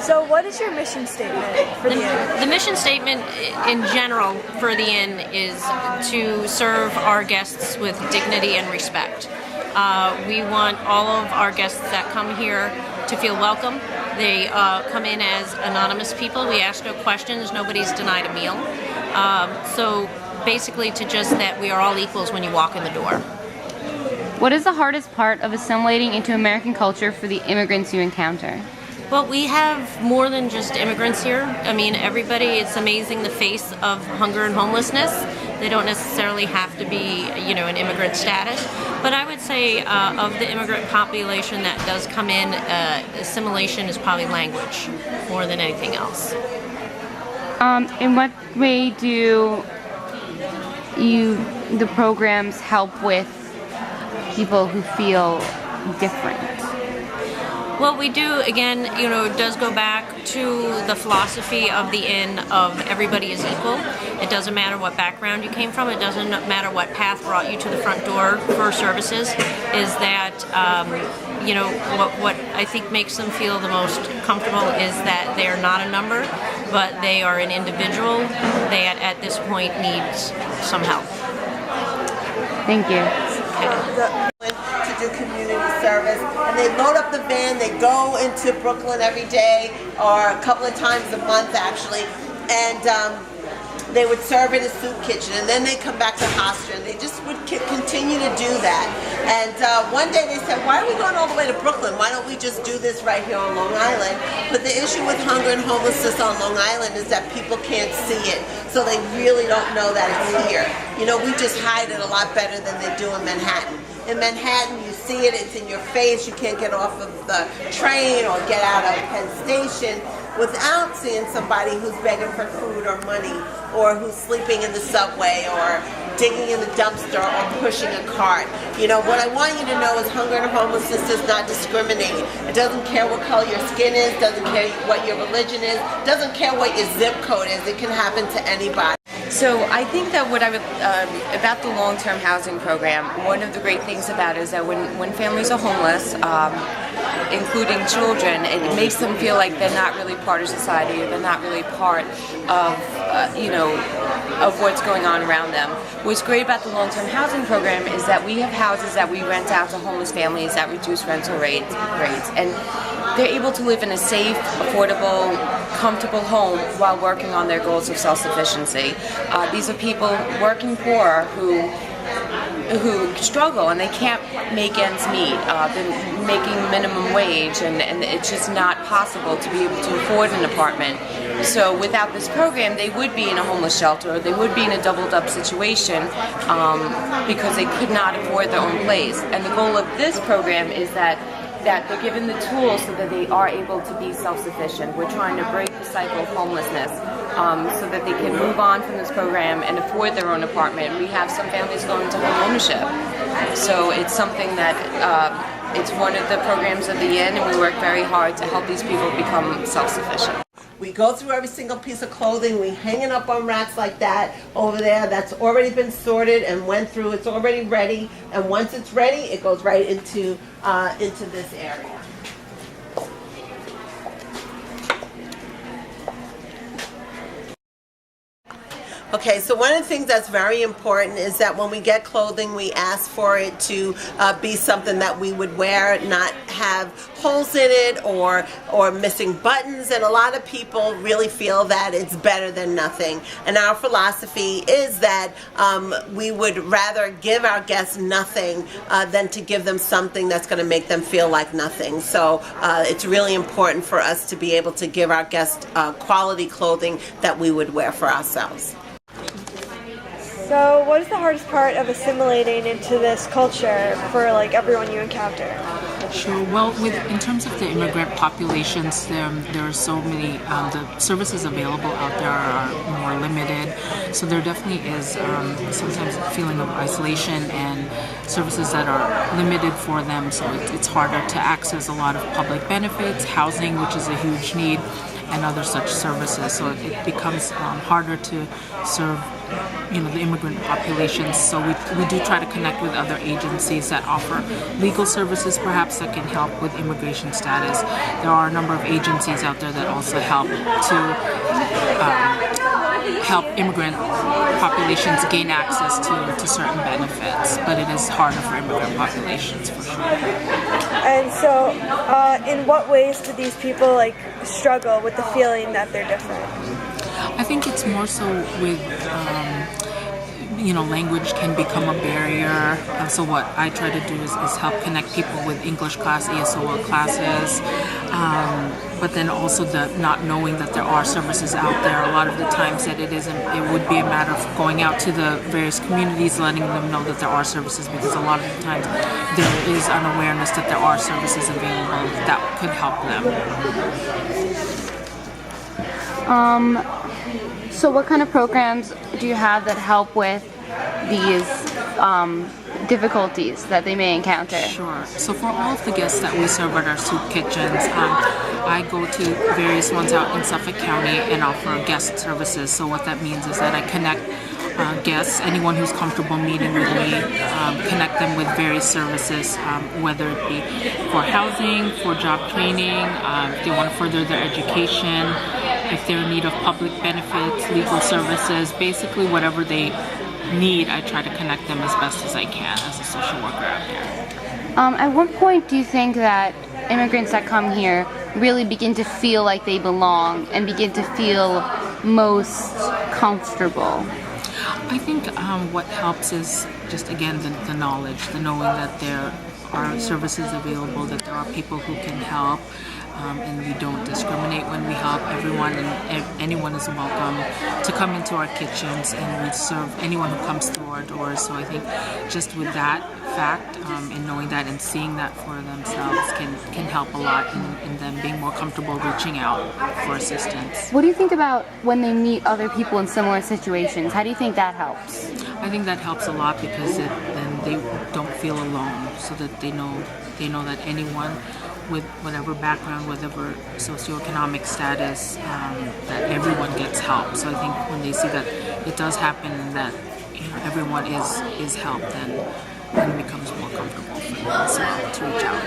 So what is your mission statement for the inn? The mission statement in general for the inn is to serve our guests with dignity and respect. We want all of our guests that come here to feel welcome. They come in as anonymous people. We ask no questions. Nobody's denied a meal. So basically to just that we are all equals when you walk in the door. What is the hardest part of assimilating into American culture for the immigrants you encounter? Well, we have more than just immigrants here. I mean, everybody, it's amazing the face of hunger and homelessness. They don't necessarily have to be, an immigrant status. But I would say of the immigrant population that does come in, assimilation is probably language more than anything else. In what way do the programs help with people who feel different? Well, we do, again, it does go back to the philosophy of the inn of everybody is equal. It doesn't matter what background you came from. It doesn't matter what path brought you to the front door for services. Is that, what I think makes them feel the most comfortable is that they are not a number, but they are an individual that at this point needs some help. Thank you. Okay. To do community service, and they load up the van. They go into Brooklyn every day, or a couple of times a month actually, and they would serve in a soup kitchen, and then they come back to Hofstra, and they just would continue to do that. And one day they said, why are we going all the way to Brooklyn? Why don't we just do this right here on Long Island? But the issue with hunger and homelessness on Long Island is that people can't see it, so they really don't know that it's here. We just hide it a lot better than they do in Manhattan. In Manhattan, you see it, it's in your face, you can't get off of the train or get out of Penn Station without seeing somebody who's begging for food or money, or who's sleeping in the subway, or digging in the dumpster, or pushing a cart. What I want you to know is hunger and homelessness does not discriminate. It doesn't care what color your skin is, doesn't care what your religion is, doesn't care what your zip code is. It can happen to anybody. So I think that what I would, about the long-term housing program, one of the great things about it is that when families are homeless, including children, it makes them feel like they're not really part of society, or they're not really part of, of what's going on around them. What's great about the long-term housing program is that we have houses that we rent out to homeless families at reduced rental rates, and they're able to live in a safe, affordable, comfortable home while working on their goals of self-sufficiency. These are people working poor who struggle and they can't make ends meet. They're making minimum wage, and it's just not possible to be able to afford an apartment. So without this program, they would be in a homeless shelter, or they would be in a doubled-up situation because they could not afford their own place. And the goal of this program is that they're given the tools so that they are able to be self-sufficient. We're trying to break the cycle of homelessness so that they can move on from this program and afford their own apartment. We have some families going to home ownership. So it's something that it's one of the programs of the inn, and we work very hard to help these people become self-sufficient. We go through every single piece of clothing. We hang it up on racks like that over there. That's already been sorted and went through. It's already ready. And once it's ready, it goes right into this area. Okay, so one of the things that's very important is that when we get clothing, we ask for it to be something that we would wear, not have holes in it or missing buttons. And a lot of people really feel that it's better than nothing. And our philosophy is that we would rather give our guests nothing than to give them something that's going to make them feel like nothing. So it's really important for us to be able to give our guests quality clothing that we would wear for ourselves. So what is the hardest part of assimilating into this culture for everyone you encounter? Sure. Well, in terms of the immigrant populations, there are so many, the services available out there are more limited. So there definitely is sometimes a feeling of isolation and services that are limited for them. So it's harder to access a lot of public benefits, housing, which is a huge need. and other such services. So it becomes harder to serve the immigrant populations. So we do try to connect with other agencies that offer legal services perhaps that can help with immigration status. There are a number of agencies out there that also help to help immigrant populations gain access to certain benefits, but it is harder for immigrant populations for sure. And so, in what ways do these people like struggle with the feeling that they're different? I think it's more so with language can become a barrier. So what I try to do is help connect people with English class, ESOL classes, but then also the not knowing that there are services out there. A lot of the times that it would be a matter of going out to the various communities, letting them know that there are services, because a lot of the times there is unawareness that there are services available that could help them. So what kind of programs do you have that help with these difficulties that they may encounter? Sure. So for all of the guests that we serve at our soup kitchens, I go to various ones out in Suffolk County and offer guest services. So what that means is that I connect guests, anyone who's comfortable meeting with me, connect them with various services, whether it be for housing, for job training, if they want to further their education, if they're in need of public benefits, legal services, basically whatever they need, I try to connect them as best as I can as a social worker out there. At what point do you think that immigrants that come here really begin to feel like they belong and begin to feel most comfortable? I think what helps is just, again, the knowledge, the knowing that there are services available, that there are people who can help, and we don't discriminate when we help everyone, and anyone is welcome to come into our kitchens, and we serve anyone who comes through our doors. So I think just with that fact, and knowing that and seeing that for themselves can help a lot in them being more comfortable reaching out for assistance. What do you think about when they meet other people in similar situations? How do you think that helps? I think that helps a lot, because then they don't feel alone, so that they know that anyone with whatever background, whatever socioeconomic status, that everyone gets help. So I think when they see that it does happen and that everyone is helped, then it becomes more comfortable for them to reach out.